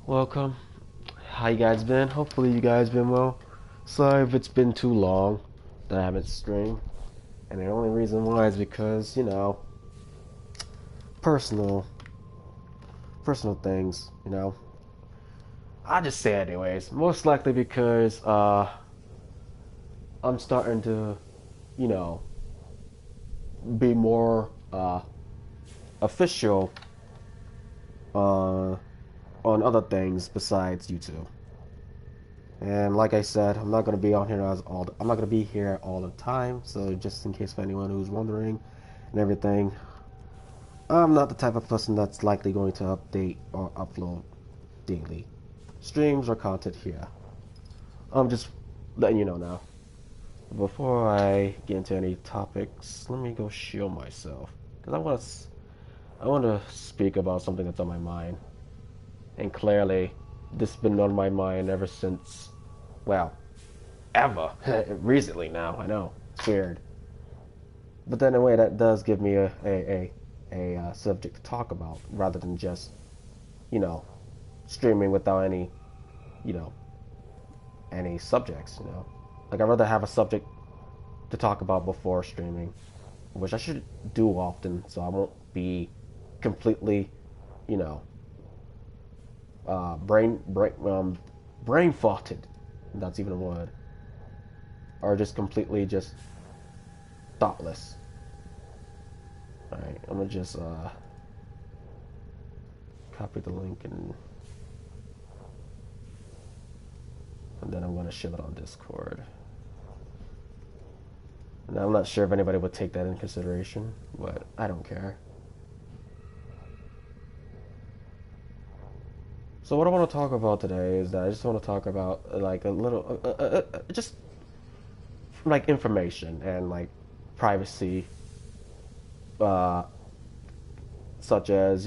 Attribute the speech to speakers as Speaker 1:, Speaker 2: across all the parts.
Speaker 1: Welcome. How you guys been? Hopefully you guys been well. Sorry if it's been too long that I haven't streamed. And the only reason why is because, personal personal things, I'll just say anyways. Most likely because I'm starting to, you know, be more official uh on other things besides YouTube. And like I said, I'm not gonna be on here I'm not gonna be here all the time. So just in case for anyone who's wondering and everything, I'm not the type of person that's likely going to update or upload daily streams or content here. I'm just letting you know now. Before I get into any topics, let me go shield myself because I want to speak about something that's on my mind. And clearly, this has been on my mind ever since, well, ever. Recently now, I know. It's weird. But then in a way, that does give me a subject to talk about rather than just, you know, streaming without any, you know, any subjects. Like, I'd rather have a subject to talk about before streaming, which I should do often so I won't be completely, you know, brain faulted. That's even a word. Or just completely just thoughtless. Alright, I'm gonna just copy the link and then I'm gonna share it on Discord. And I'm not sure if anybody would take that in consideration, but I don't care. So what I want to talk about today is that I just want to talk about like a little, just like information and like privacy, such as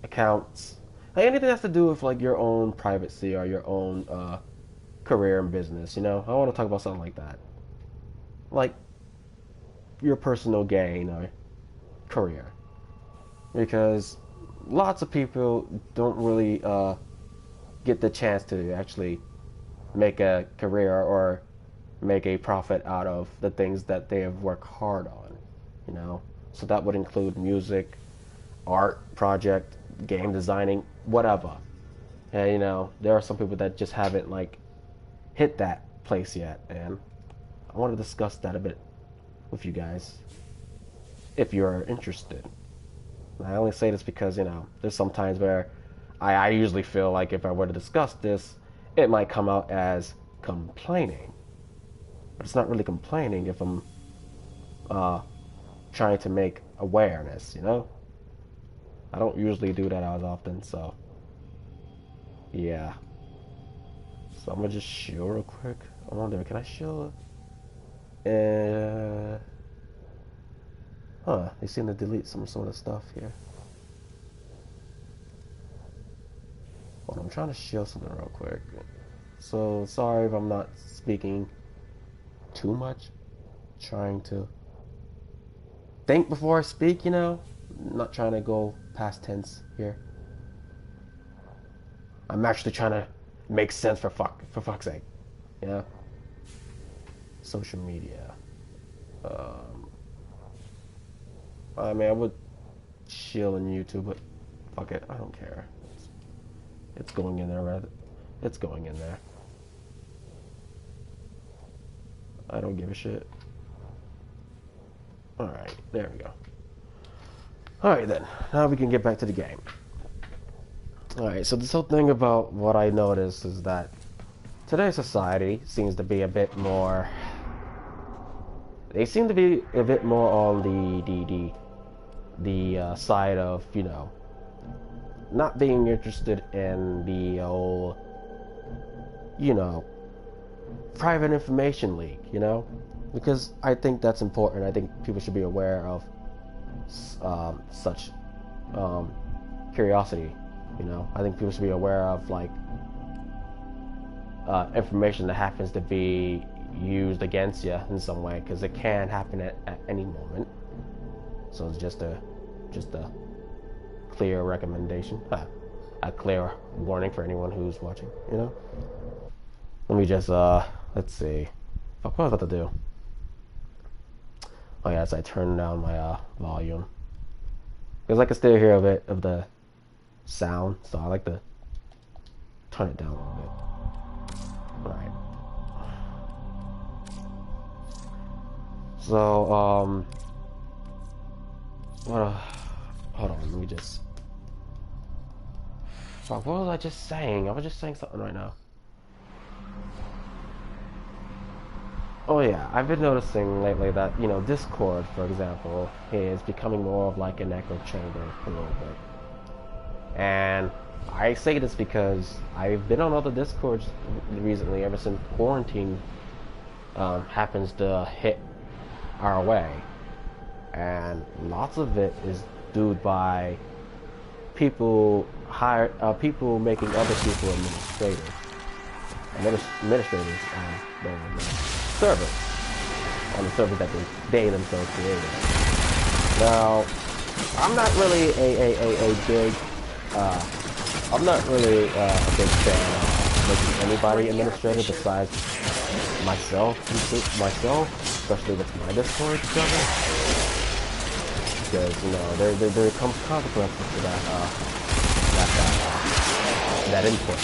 Speaker 1: accounts, like anything that has to do with like your own privacy or your own career and business. I want to talk about something like that, like your personal gain or career, because lots of people don't really get the chance to actually make a career or make a profit out of the things that they have worked hard on. So that would include music, art, project, game designing, whatever. And there are some people that just haven't like hit that place yet, and I want to discuss that a bit with you guys if you're interested. I only say this because, there's some times where I usually feel like if I were to discuss this, it might come out as complaining. But it's not really complaining if I'm trying to make awareness. I don't usually do that as often, so yeah. So I'm gonna just shield real quick. I wonder, can I shield? They seem to delete some sort of stuff here. Hold on, I'm trying to shield something real quick. So, sorry if I'm not speaking too much. Trying to think before I speak, Not trying to go past tense here. I'm actually trying to make sense for fuck's sake. Social media. I mean, I would chill in YouTube, but fuck it, I don't care. It's going in there, rather. It's going in there. I don't give a shit. Alright, there we go. Alright then, now we can get back to the game. Alright, so this whole thing about what I noticed is that today's society seems to be a bit more... They seem to be a bit more on the side of, not being interested in the old, private information leak, because I think that's important. I think people should be aware of such curiosity, I think people should be aware of like information that happens to be used against you in some way, because it can happen at any moment. So it's just a clear recommendation, a clear warning for anyone who's watching, you know? Let me just, let's see. Fuck, what was I about to do? Oh, yes, I turned down my, volume. Because I can still hear a bit of the sound, so I like to turn it down a little bit. Alright. So, hold on, let me just... Fuck, what was I just saying? I was just saying something right now. Oh yeah, I've been noticing lately that, you know, Discord, for example, is becoming more of like an echo chamber a little bit. And I say this because I've been on other Discords recently, ever since quarantine happens to hit our way. And lots of it is due by people people making other people administrators on the servers that they themselves created. Now, I'm not really a big fan of making anybody administrator besides myself, especially with my Discord server, because you know there comes consequences to that input.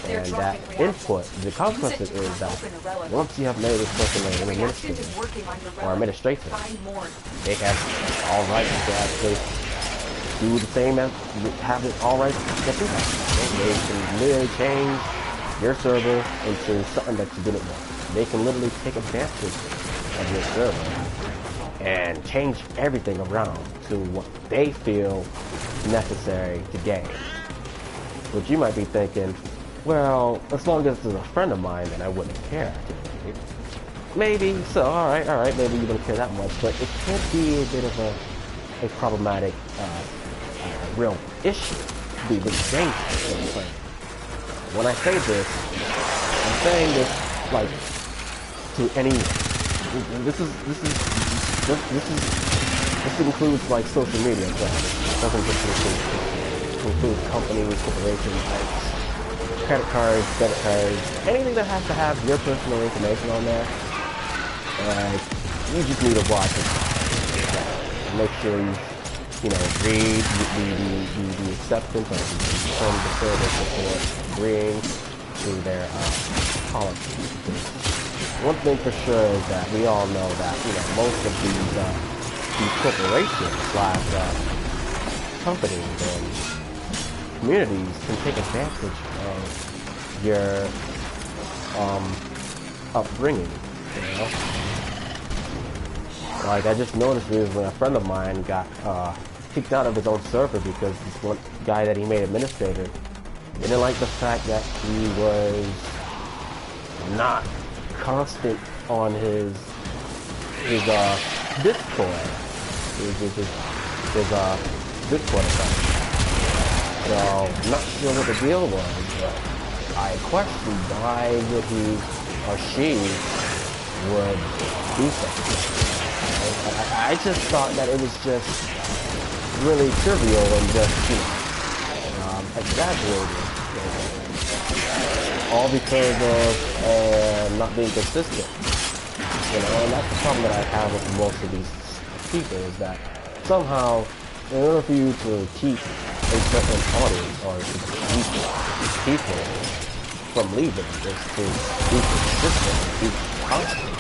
Speaker 1: And that input, the consequence is that once you have made this person an administrator or administrator, they have all rights to actually do the same as have it all rights that you have. They can literally change your server into something that you didn't want. They can literally take advantage of your server and change everything around to what they feel necessary to gain. But you might be thinking, well, as long as it's a friend of mine, then I wouldn't care. Maybe so. All right. Maybe you don't care that much, but it could be a bit of a problematic, real issue. Be this dangerous. When I say this, I'm saying this like to anyone. This includes like social media. So it doesn't just include companies, corporations, credit cards, debit cards, anything that has to have your personal information on there. You just need to watch it. Make sure you know, read the acceptance of the terms of service before agreeing to their policies. One thing for sure is that we all know that, you know, most of these corporations / companies and communities can take advantage of your upbringing, you know? Like, I just noticed recently a friend of mine got kicked out of his own server because this one guy that he made administrator didn't like the fact that he was not constant on his Discord, his Discord account. So, I'm not sure what the deal was, but I questioned why would he or she would do something. I just thought that it was just really trivial and just, you know, exaggerated. All because of not being consistent. You know, and that's the problem that I have with most of these people is that somehow, in order for you to keep a certain audience or to keep people from leaving is to be consistent and be constant.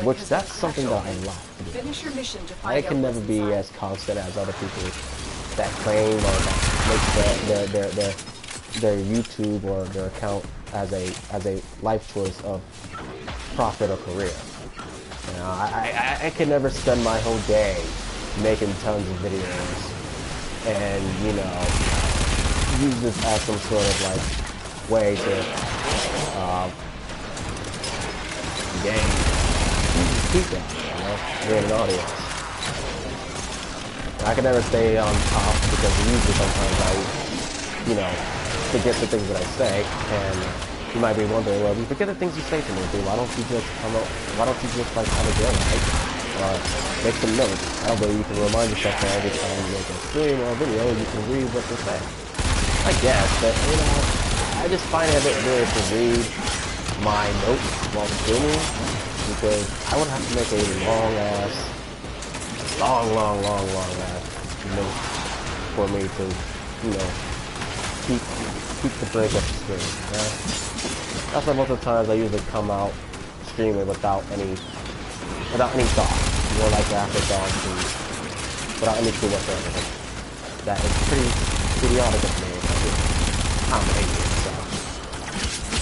Speaker 1: Which that's something that I like to do. I can never be as constant as other people that claim or that make their YouTube or their account as a life choice of profit or career. You know, I can never spend my whole day making tons of videos and, you know, use this as some sort of like way to gain people, you know, gain an audience. I can never stay on top because usually sometimes I, you know, forget the things that I say, and you might be wondering, well, you forget the things you say to me, dude. Why don't you just like have a deal, right? or make some notes. That way you can remind yourself that every time you make a stream or a video, you can read what they're saying. I guess, but you know, I just find it a bit weird to read my notes while streaming because I would have to make a long ass note for me to, you know, keep the break of the stream. Yeah? That's why most of the times I usually come out streaming without any thought, more like afterthought, without any clue whatsoever. That is pretty idiotic of me. I'm an idiot, so.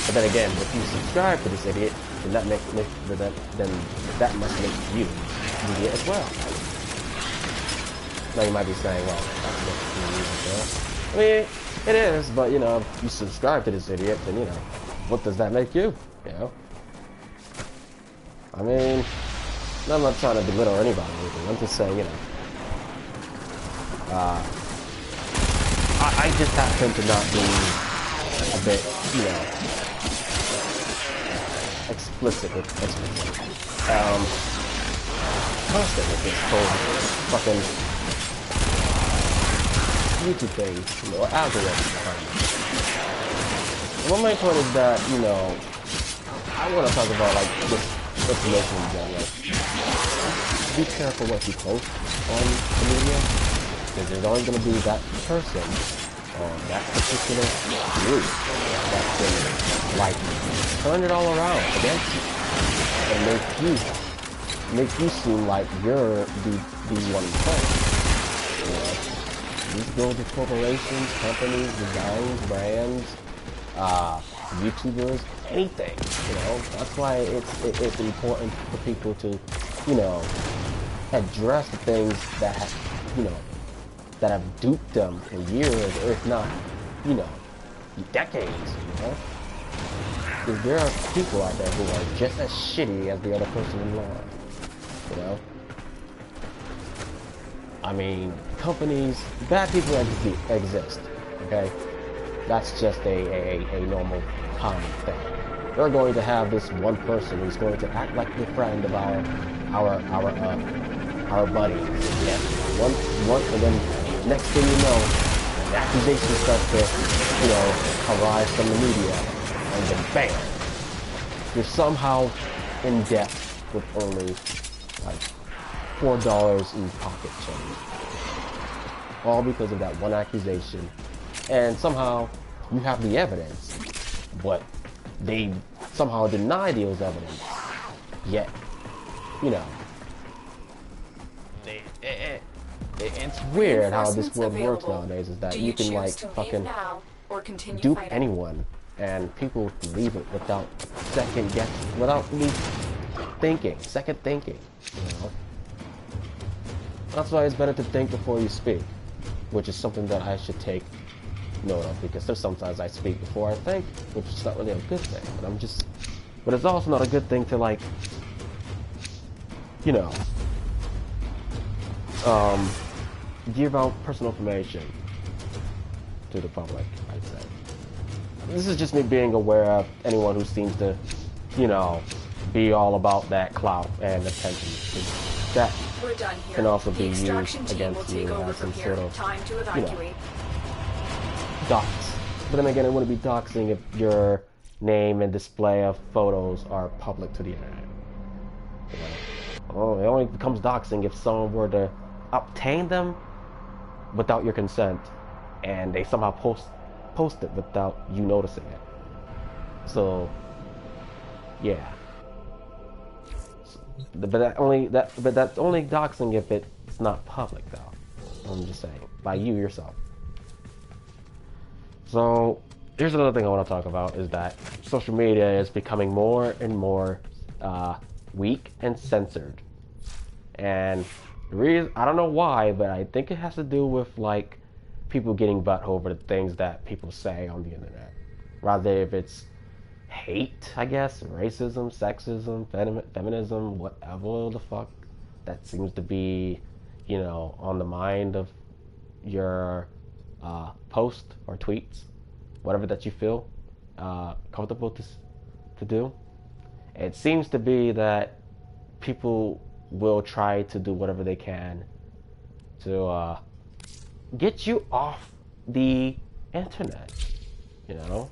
Speaker 1: But then again, if you subscribe to this idiot, then that must make you an idiot as well. Now you might be saying, well, that's what you I mean, it is, but you know, if you subscribe to this idiot, then you know, what does that make you? You know? I mean, I'm not trying to belittle anybody or anything. I'm just saying, you know, I just happen to not be a bit, you know, explicit with constant with this whole fucking YouTube thing, you know, or algorithm behind it. One main point is that, you know, I want to talk about like this information in general. Be careful what you post on the media, because there's always going to be that person or that particular group that can like turn it all around against you and make you seem like you're the one in place. You know, these build corporations, companies, designs, brands, YouTubers, anything. You know, that's why it's important for people to, you know, address the things that have, you know, that have duped them for years, or if not, you know, decades, you know? Because there are people out there who are just as shitty as the other person in line, you know? I mean, companies, bad people exist, okay? That's just a normal, common thing. They're going to have this one person who's going to act like the friend of our buddies. Yeah, one, and then next thing you know, an accusation starts to, you know, arise from the media, and then bam, you're somehow in debt with only like $4 in pocket change, all because of that one accusation, and somehow you have the evidence, but they somehow deny those evidence, yet, you know, it's weird how this world works nowadays, is that you can like fucking dupe anyone and people believe it without second thinking, you know? That's why it's better to think before you speak, which is something that I should take note of, because there's sometimes I speak before I think, which is not really a good thing, but it's also not a good thing to like, you know, give out personal information to the public, I'd say. This is just me being aware of anyone who seems to, you know, be all about that clout and attention. That can also be used against you as some sort of, you know, dox. But then again, it wouldn't be doxing if your name and display of photos are public to the internet. You know? Oh, it only becomes doxing if someone were to obtain them without your consent, and they somehow post it without you noticing it. So, yeah. But that's only doxing if it's not public, though. I'm just saying, by you yourself. So, here's another thing I want to talk about, is that social media is becoming more and more weak and censored. And the reason, I don't know why, but I think it has to do with like people getting butt over the things that people say on the internet. Rather if it's hate, I guess, racism, sexism, feminism, whatever the fuck that seems to be, you know, on the mind of your post or tweets, whatever that you feel comfortable to do. It seems to be that people will try to do whatever they can to get you off the internet. You know,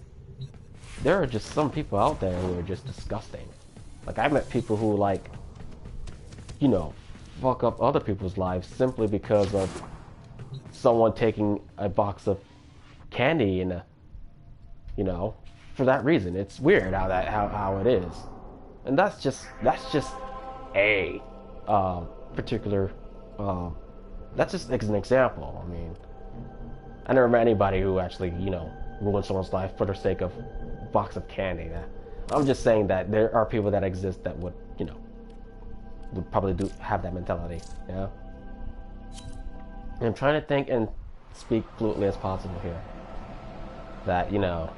Speaker 1: there are just some people out there who are just disgusting. Like, I met people who, like, you know, fuck up other people's lives simply because of someone taking a box of candy and you know, for that reason. It's weird how it is, and that's just a particular that's just an example. I mean, I never met anybody who actually, you know, ruined someone's life for the sake of a box of candy. I'm just saying that there are people that exist that would, you know, would probably have that mentality. Yeah. And I'm trying to think and speak fluently as possible here. That, you know,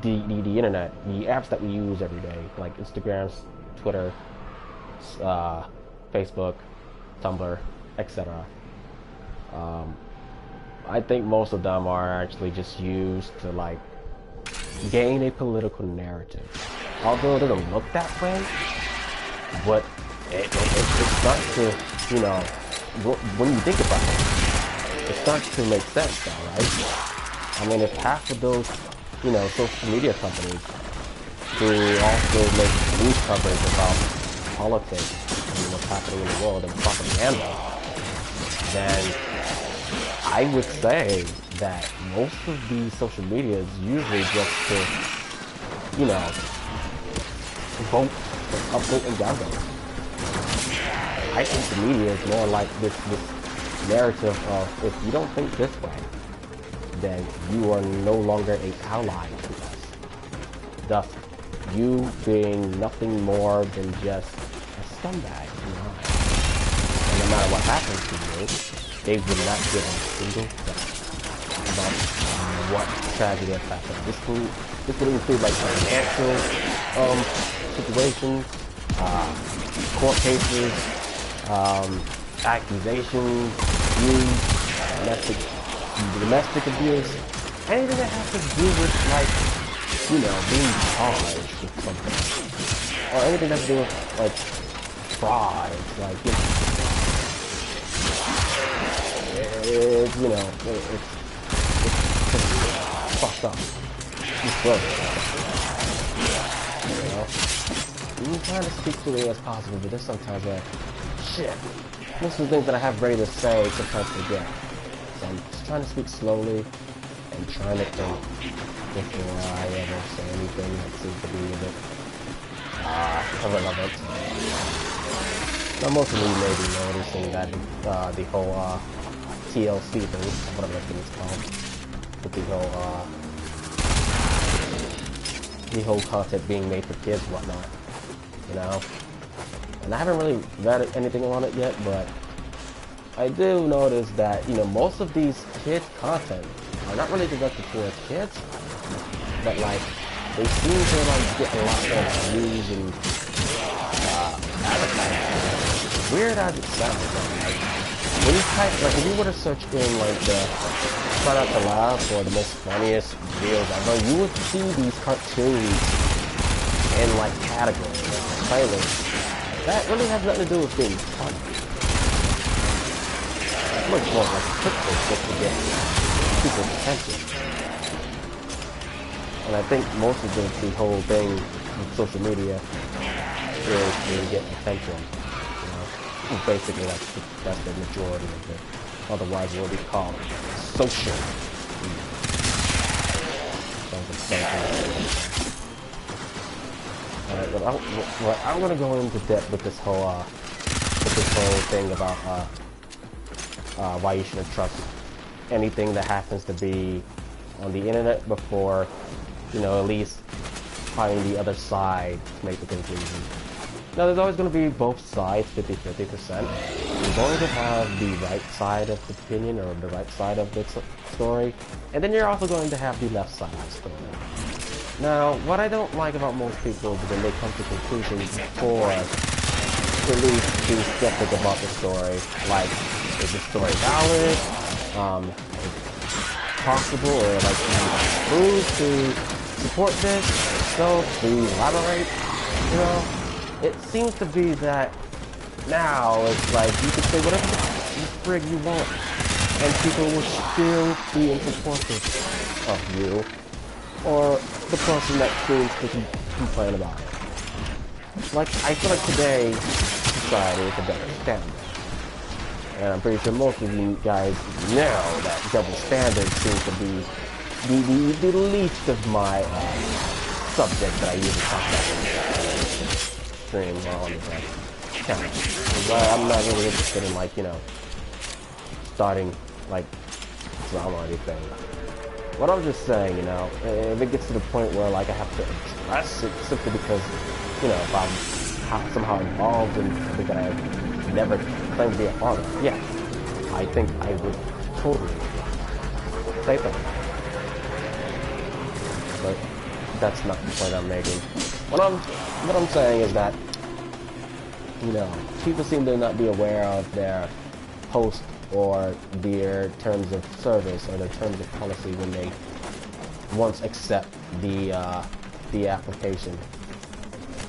Speaker 1: the internet, the apps that we use every day, like Instagram, Twitter, Facebook, Tumblr, etc. I think most of them are actually just used to, like, gain a political narrative. Although it doesn't look that way, but it starts to, you know, when you think about it, it starts to make sense, though, right? I mean, if half of those, you know, social media companies who also make news coverage about politics and what's happening in the world and propaganda, then I would say that most of these social media is usually just to, you know, vote, upvote and downvote. I think the media is more like this narrative of, if you don't think this way, then you are no longer an ally to us. Thus, you being nothing more than just a scumbag in your eyes. And no matter what happens to you, they would not give a single thing about what tragedy has happened. This would include, like, financial situations, court cases, accusations, abuse, domestic abuse, anything that has to do with, like, you know, being charged with something, or anything that has to do with, like, fraud, like, you know, it's fucked up. It's gross. You know? I'm trying to speak clearly as possible, but there's sometimes where, shit, most of the things that I have ready to say sometimes forget. So I'm just trying to speak slowly and trying to think before I ever say anything that seems to be a bit irrelevant. Now, most of you may be noticing that the whole TLC thing, whatever that thing is called, with the whole content being made for kids and whatnot, you know. And I haven't really read anything on it yet, but I do notice that, you know, most of these kids content are not really directed towards kids, but, like, they seem to, like, get a lot of views and advertising. Weird as it sounds, like, when you type, like, if you were to search in, like, the Shout Out to Laugh or the most funniest videos ever, you would see these cartoons in, like, categories, like, playlists. That really has nothing to do with being funny. It's much more like a clickbait just to get people's attention. And I think most of the whole thing with social media is to get attention. You know, basically that's the majority of it. Otherwise, what we call social media. Alright, but I'm gonna go into depth with this whole thing about why you shouldn't trust anything that happens to be on the internet before, you know, at least finding the other side to make the conclusion. Now, there's always going to be both sides, 50-50%. You're going to have the right side of the opinion or the right side of the story, and then you're also going to have the left side of the story. Now, what I don't like about most people is when they come to conclusions before at least be skeptic about the story. Like, is the story valid? Possible, or like prove to support this? So, please elaborate. You know, it seems to be that Now it's like you can say whatever the frig you want, and people will still be in support of you or the person that seems to complain about it. Like, I feel like today society is a better standard. And I'm pretty sure most of you guys know that double standard seems to be the least of my subject that I usually talk about in stream or on the channel. I'm not really interested in, like, you know, starting, like, drama or anything. What I'm just saying, you know, if it gets to the point where, like, I have to address it simply because, you know, if I'm somehow involved in something that I've never claimed to be a part of, yeah, I think I would totally say that. But that's not the point I'm making. What I'm saying is that, you know, people seem to not be aware of their host or their terms of service or their terms of policy when they once accept the application.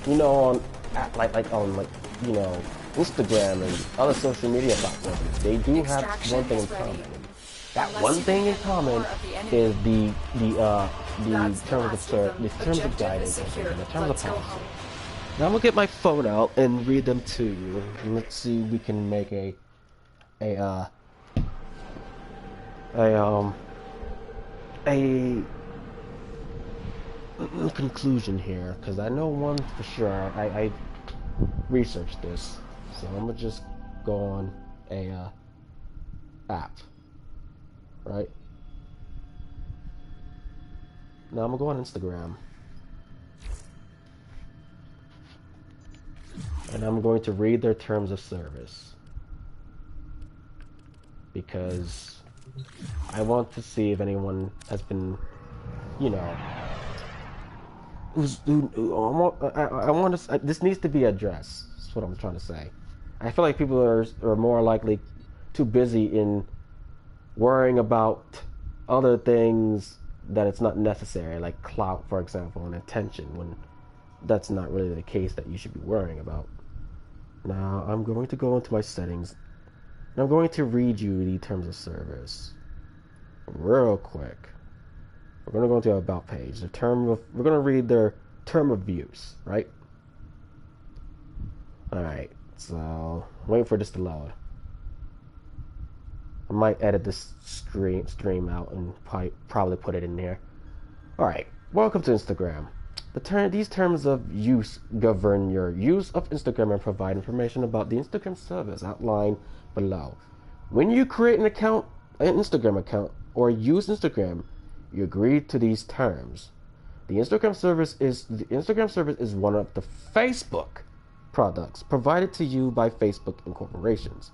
Speaker 1: You know, on you know, Instagram and other social media platforms, they do have one thing in common. That one thing in common is the terms of guidance, the terms of policy. Now I'm gonna get my phone out and read them to you. And let's see if we can make a conclusion here, because I know one for sure. I researched this, so I'm gonna just go on a app, right? Now I'm gonna go on Instagram, and I'm going to read their terms of service, because I want to see if anyone has been, you know, I want to. This needs to be addressed. That's what I'm trying to say. I feel like people are more likely too busy in worrying about other things that it's not necessary, like clout, for example, and attention, when that's not really the case that you should be worrying about. Now I'm going to go into my settings, and I'm going to read you the terms of service real quick. We're going to go into our about page. We're going to read their term of use, right? Alright, so wait for this to load. I might edit this stream out and probably put it in there. Alright, welcome to Instagram. These terms of use govern your use of Instagram and provide information about the Instagram service outlined below. When you create an Instagram account, or use Instagram, you agree to these terms. The Instagram service is one of the Facebook products provided to you by Facebook and corporations.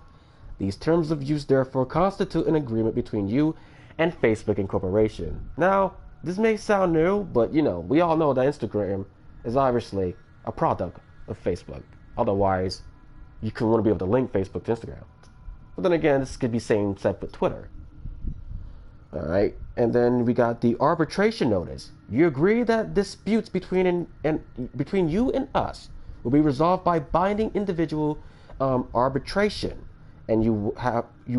Speaker 1: These terms of use therefore constitute an agreement between you and Facebook and corporation. Now, this may sound new, but you know, we all know that Instagram is obviously a product of Facebook. Otherwise, you wouldn't be able to link Facebook to Instagram. But then again, this could be same said with Twitter. Alright, and then we got the arbitration notice. You agree that disputes between you and us will be resolved by binding individual arbitration, and you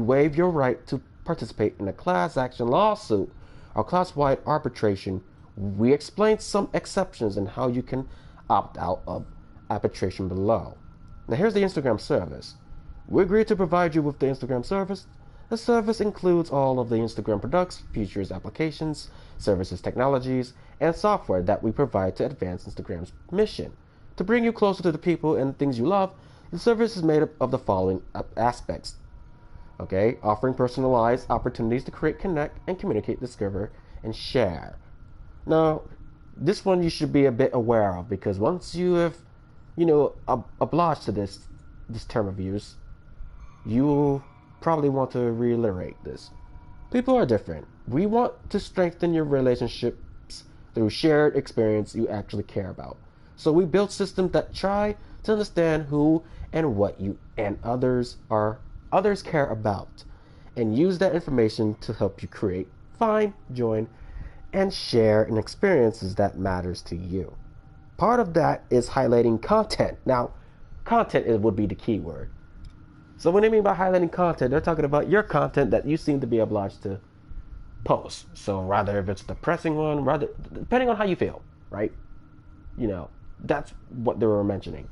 Speaker 1: waive your right to participate in a class action lawsuit or class-wide arbitration. We explain some exceptions and how you can opt out of arbitration below. Now here's the Instagram service. We agree to provide you with the Instagram service. The service includes all of the Instagram products, features, applications, services, technologies, and software that we provide to advance Instagram's mission. To bring you closer to the people and things you love, the service is made up of the following aspects. Okay, offering personalized opportunities to create, connect, and communicate, discover, and share. Now, this one you should be a bit aware of, because once you have, you know, obliged to this term of use, you will probably want to reiterate this. People are different. We want to strengthen your relationships through shared experience you actually care about. So we build systems that try to understand who and what you and others care about, and use that information to help you create, find, join, and share in experiences that matters to you. Part of that is highlighting content. Now, content would be the key word. So when they mean by highlighting content, they're talking about your content that you seem to be obliged to post. So rather if it's a depressing one, rather depending on how you feel, right? That's what they were mentioning.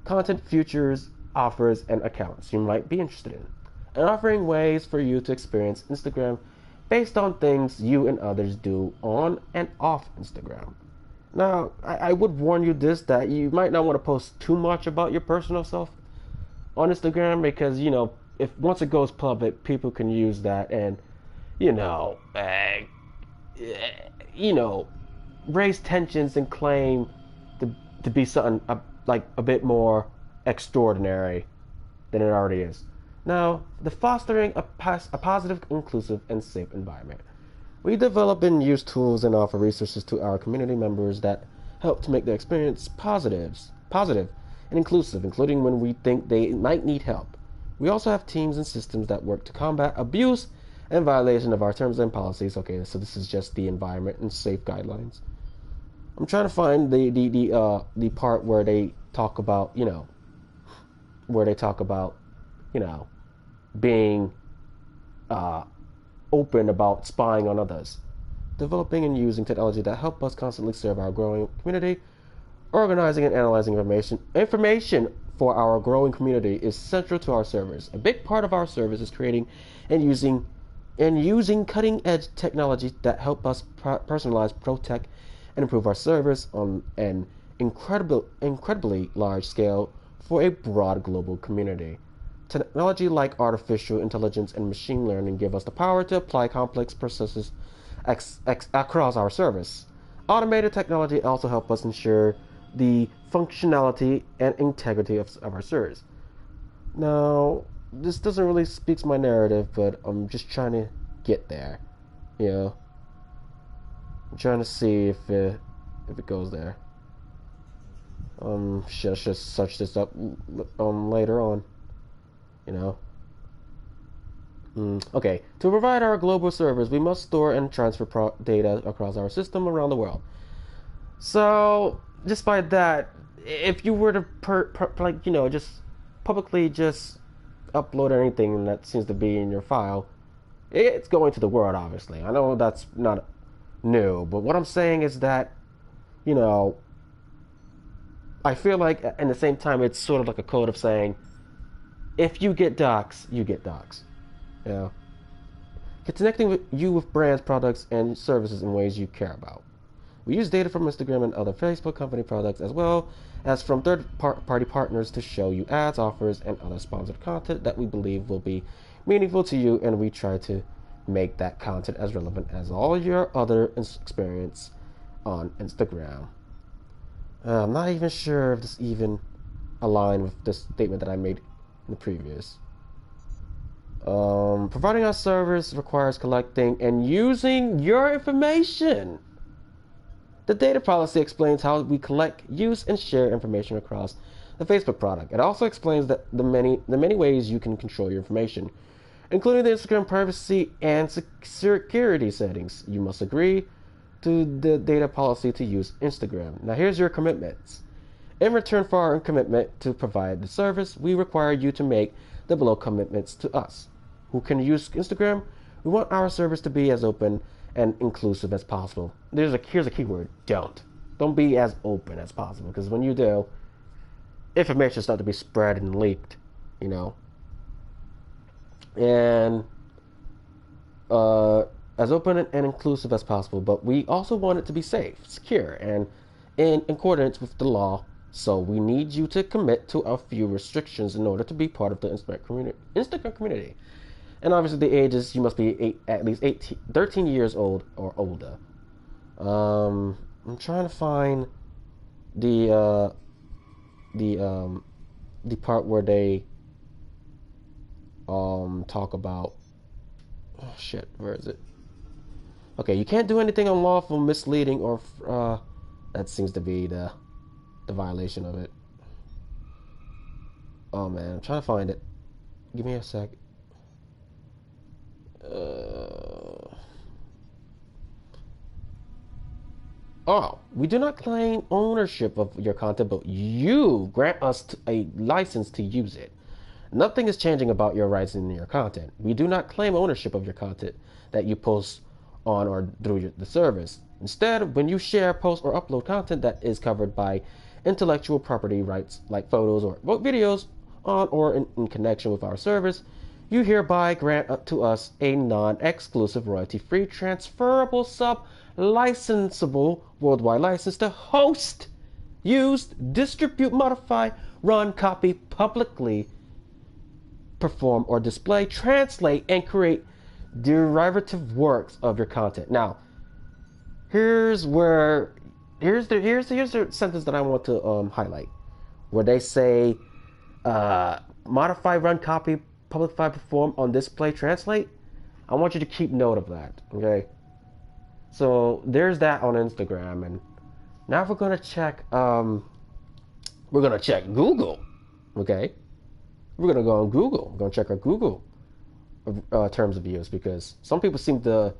Speaker 1: Content features, offers, and accounts you might be interested in, and offering ways for you to experience Instagram based on things you and others do on and off Instagram. Now, I would warn you this that you might not want to post too much about your personal self on Instagram because, if once it goes public, people can use that and, you know, uh, you know, raise tensions and claim to be something like a bit more extraordinary than it already is. Now, the fostering a positive, inclusive, and safe environment. We develop and use tools and offer resources to our community members that help to make the experience positive, and inclusive, including when we think they might need help. We also have teams and systems that work to combat abuse and violation of our terms and policies. Okay, so this is just the environment and safe guidelines. I'm trying to find the part where they talk about being open about spying on others, developing and using technology that help us constantly serve our growing community. Organizing and analyzing information for our growing community is central to our service. A big part of our service is creating and using cutting-edge technology that help us personalize, protect, and improve our service on an incredibly large scale for a broad global community. Technology like artificial intelligence and machine learning give us the power to apply complex processes across our service. Automated technology also help us ensure the functionality and integrity of our service. Now, this doesn't really speak to my narrative, but I'm just trying to get there. I'm trying to see if it goes there. Should just search this up later on. Okay, to provide our global service, we must store and transfer data across our system around the world. So, despite that, if you were to just publicly just upload anything that seems to be in your file, it's going to the world, obviously. I know that's not new, but what I'm saying is that, I feel like at the same time it's sort of like a code of saying, if you get docs, you get docs. Connecting with brands, products, and services in ways you care about. We use data from Instagram and other Facebook company products as well as from third-party partners to show you ads, offers, and other sponsored content that we believe will be meaningful to you, and we try to make that content as relevant as all your other experience on Instagram. I'm not even sure if this even aligns with the statement that I made in the previous. Providing our service requires collecting and using your information. The data policy explains how we collect, use, and share information across the Facebook product. It also explains that the many ways you can control your information, including the Instagram privacy and security settings. You must agree to the data policy to use Instagram. Now here's your commitments. In return for our commitment to provide the service, we require you to make the below commitments to us. Who can use Instagram? We want our service to be as open and inclusive as possible. Here's a key word: don't be as open as possible, because when you do, information starts to be spread and leaked, and as open and inclusive as possible. But we also want it to be safe, secure, and in accordance with the law. So we need you to commit to a few restrictions in order to be part of the Instagram community. And obviously the ages, you must be at least 13 years old or older. I'm trying to find the part where they talk about, oh shit, where is it? Okay, you can't do anything unlawful, misleading, or that seems to be the violation of it. Oh man, I'm trying to find it. Give me a sec. We do not claim ownership of your content, but you grant us a license to use it. Nothing is changing about your rights in your content. We do not claim ownership of your content that you post on or through the service. Instead, when you share, post, or upload content that is covered by intellectual property rights, like photos or videos, on or in connection with our service, you hereby grant to us a non-exclusive, royalty-free, transferable, sub-licensable worldwide license to host, use, distribute, modify, run, copy, publicly perform or display, translate, and create derivative works of your content. Now, here's the sentence that I want to highlight, where they say, modify, run, copy, publicly perform, on display, translate. I want you to keep note of that. Okay. So there's that on Instagram, and now we're gonna check. Google. Okay. We're gonna go on Google. We're gonna check our Google terms of use, because some people seem to,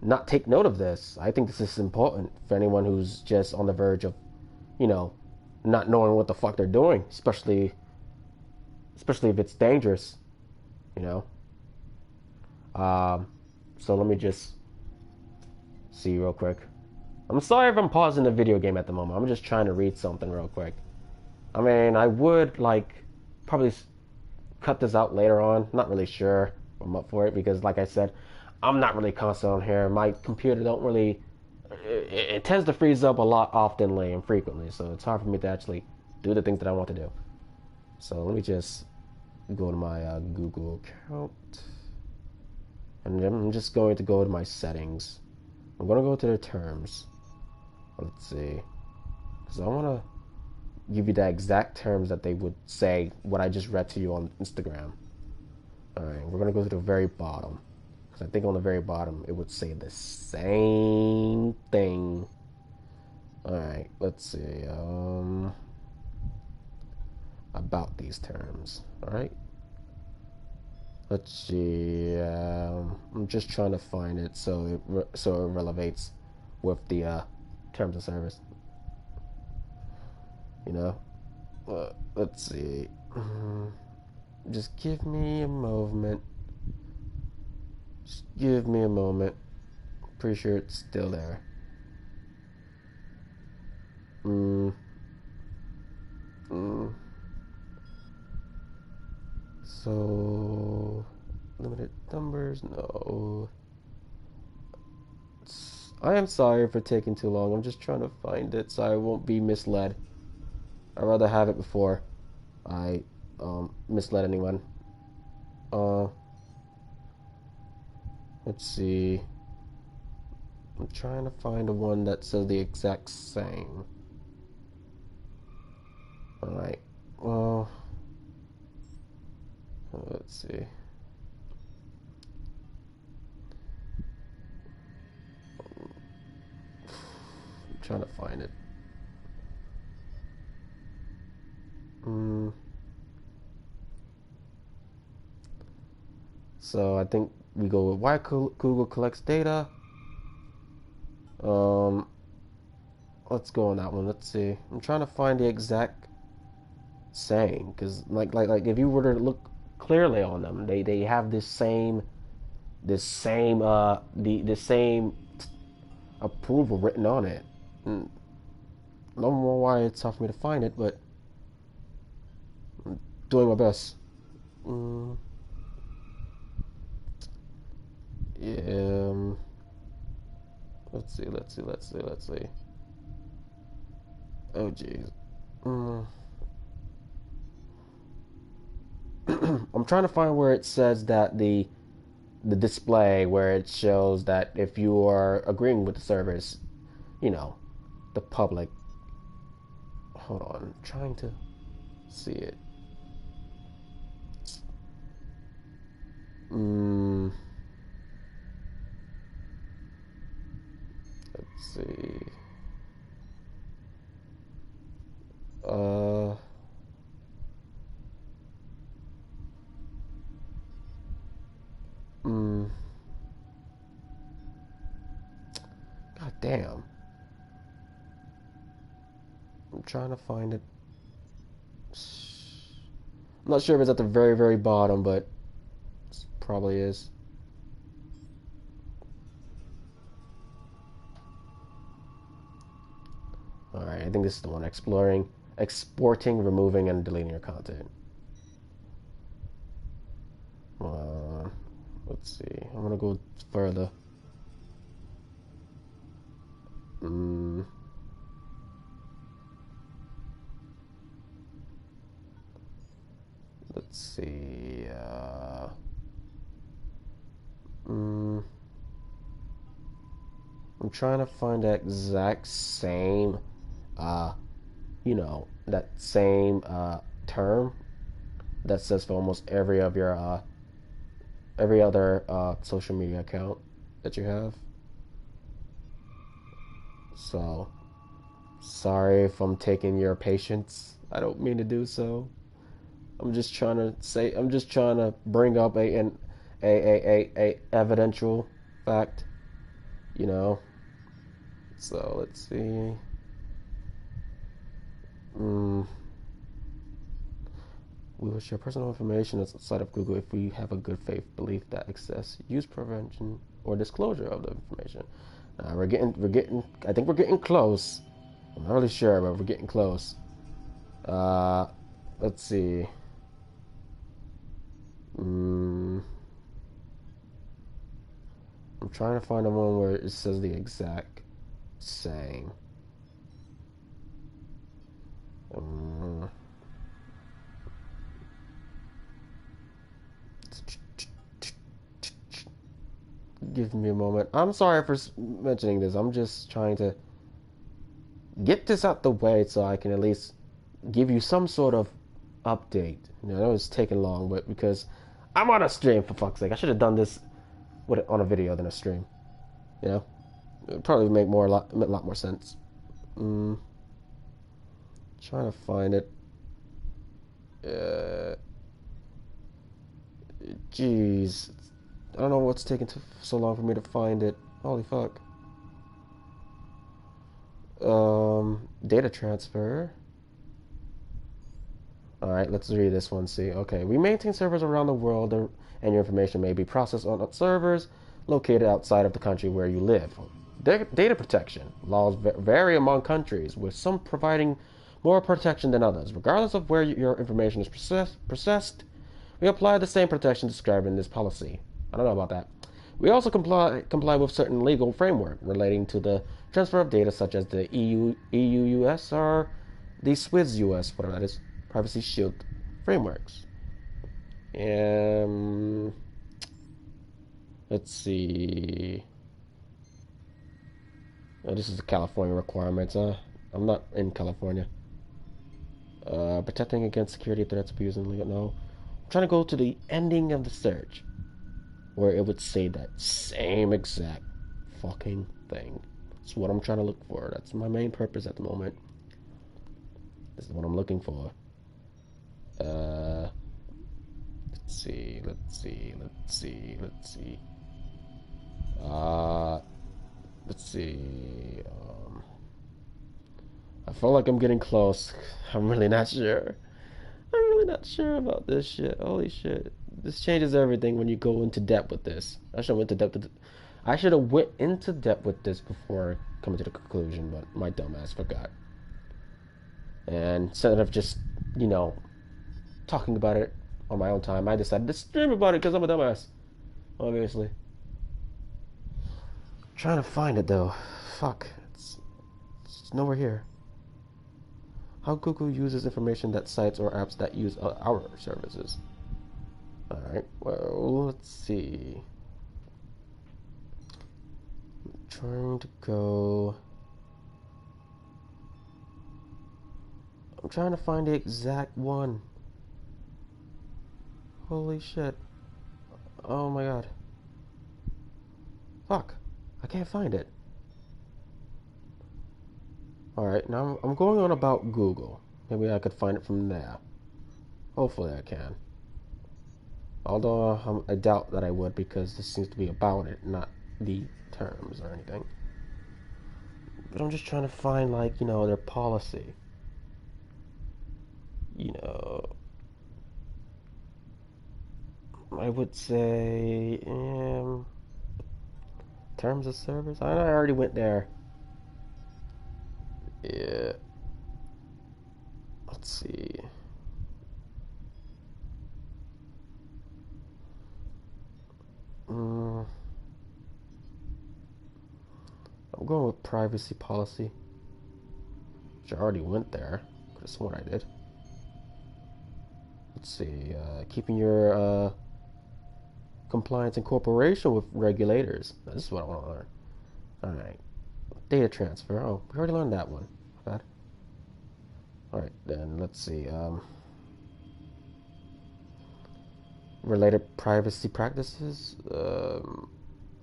Speaker 1: not take note of this. I think this is important for anyone who's just on the verge of, not knowing what the fuck they're doing, especially if it's dangerous, you know. So let me just see real quick. I'm sorry if I'm pausing the video game at the moment. I'm just trying to read something real quick. I mean, I would probably cut this out later on. Not really sure I'm up for it, because like I said, I'm not really constant on here. My computer don't really, it tends to freeze up a lot oftenly and frequently, so it's hard for me to actually do the things that I want to do. So let me just go to my Google account, and I'm just going to go to my settings. I'm going to go to the terms. Let's see, because I want to give you the exact terms that they would say what I just read to you on Instagram. Alright, we're going to go to the very bottom, because I think on the very bottom it would say the same thing. Alright, let's see. About these terms. Alright, let's see. I'm just trying to find it so it relevates with the terms of service. Let's see. Just give me a moment. Just give me a moment. Pretty sure it's still there. So, limited numbers, no. I am sorry for taking too long. I'm just trying to find it so I won't be misled. I'd rather have it before I misled anyone. Let's see. I'm trying to find the one that says the exact same. Alright, well, let's see. I'm trying to find it. So I think we go with why Google collects data. Let's go on that one. Let's see. I'm trying to find the exact saying, because like if you were to look clearly on them, they have this same approval written on it. I don't know why it's tough for me to find it, but I'm doing my best. Yeah. Let's see. Oh jeez. I'm trying to find where it says that the display, where it shows that if you are agreeing with the service, the public. Hold on, I'm trying to see it. Let's see. God damn. I'm trying to find it. I'm not sure if it's at the very, very bottom, but it probably is. Alright, I think this is the one. Exploring, exporting, removing, and deleting your content. Let's see. I'm gonna go further. Let's see. I'm trying to find the exact same, that same term that says for almost every of your every other social media account that you have. So, sorry if I'm taking your patience. I don't mean to do so. I'm just trying to bring up a evidential fact, you know. So let's see. We will share personal information outside of Google if we have a good faith belief that access, use, prevention, or disclosure of the information. We're getting. I think we're getting close. I'm not really sure, but we're getting close. Let's see. I'm trying to find the one where it says the exact same. Give me a moment. I'm sorry for mentioning this. I'm just trying to get this out the way so I can at least give you some sort of update. I know it's taking long, but because I'm on a stream, for fuck's sake. I should have done this on a video than a stream. It would probably make a lot more sense. Trying to find it. Jeez. I don't know what's taking so long for me to find it. Holy fuck. Data transfer. Alright, let's read this one, see. Okay, we maintain servers around the world, and your information may be processed on servers located outside of the country where you live. Data protection. Laws vary among countries, with some providing more protection than others. Regardless of where your information is processed, we apply the same protection described in this policy. I don't know about that. We also comply with certain legal framework relating to the transfer of data, such as the EU-US or the SWIZ-US, whatever that is, Privacy Shield frameworks. Let's see. Oh, this is the California requirements. I'm not in California. Protecting against security threats, abuse, and legal. No. I'm trying to go to the ending of the search, where it would say that same exact fucking thing. That's what I'm trying to look for. That's my main purpose at the moment. This is what I'm looking for. Let's see. Let's see. I feel like I'm getting close. I'm really not sure. I'm really not sure about this shit. Holy shit. This changes everything when you go into depth with this. I should have went into depth with this before coming to the conclusion, but my dumbass forgot. And instead of just, talking about it on my own time, I decided to stream about it because I'm a dumbass. Obviously. Trying to find it though. Fuck. It's nowhere here. How Google uses information that sites or apps that use our services. Alright, well, let's see. I'm trying to go. I'm trying to find the exact one. Holy shit. Oh my god. Fuck. I can't find it. Alright, now I'm going on about Google. Maybe I could find it from there. Hopefully I can. Although I doubt that I would, because this seems to be about it, not the terms or anything. But I'm just trying to find, their policy. I would say terms of service. I already went there. Yeah. Let's see. Mm, I'm going with privacy policy, which I already went there. Could have sworn I did. Let's see. Keeping your compliance and cooperation with regulators. This is what I want to learn. All right. Data transfer. Oh, we already learned that one. Bad. All right, then let's see. Related privacy practices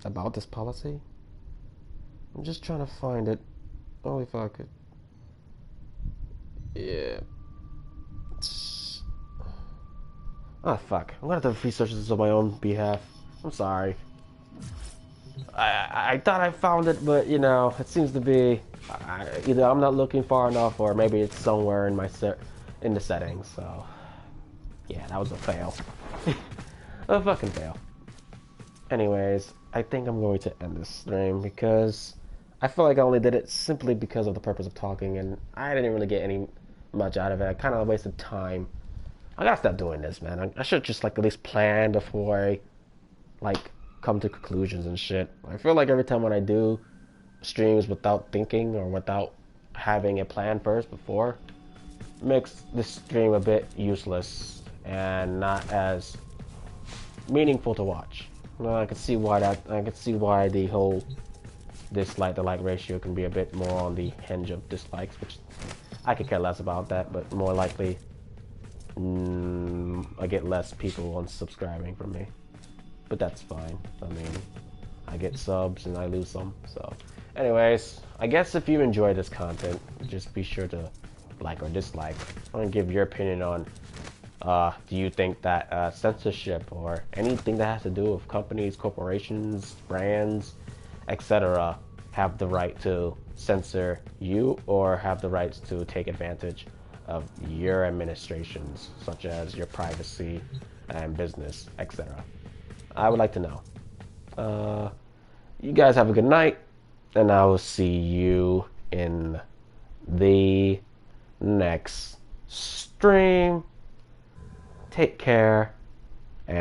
Speaker 1: about this policy. I'm just trying to find it. Oh, if I could. Yeah. Ah, fuck. I'm gonna have to research this on my own behalf. I'm sorry. I thought I found it, but you know, it seems to be either I'm not looking far enough, or maybe it's somewhere in my in the settings. So, yeah, that was a fail. A fucking fail. Anyways, I think I'm going to end this stream because I feel like I only did it simply because of the purpose of talking, and I didn't really get any much out of it. I kind of wasted time. I gotta stop doing this, man. I should just like at least plan before I like come to conclusions and shit. I feel like every time when I do streams without thinking or without having a plan first before, it makes this stream a bit useless and not as meaningful to watch. Well, I can see why that. I can see why the whole dislike to like ratio can be a bit more on the hinge of dislikes, which I could care less about that. But more likely, I get less people unsubscribing from me. But that's fine. I mean, I get subs and I lose some. So, anyways, I guess if you enjoy this content, just be sure to like or dislike. I want to give your opinion on. Do you think that censorship or anything that has to do with companies, corporations, brands, etc., have the right to censor you or have the rights to take advantage of your administrations, such as your privacy and business, etc.? I would like to know. You guys have a good night, and I will see you in the next stream. Take care, and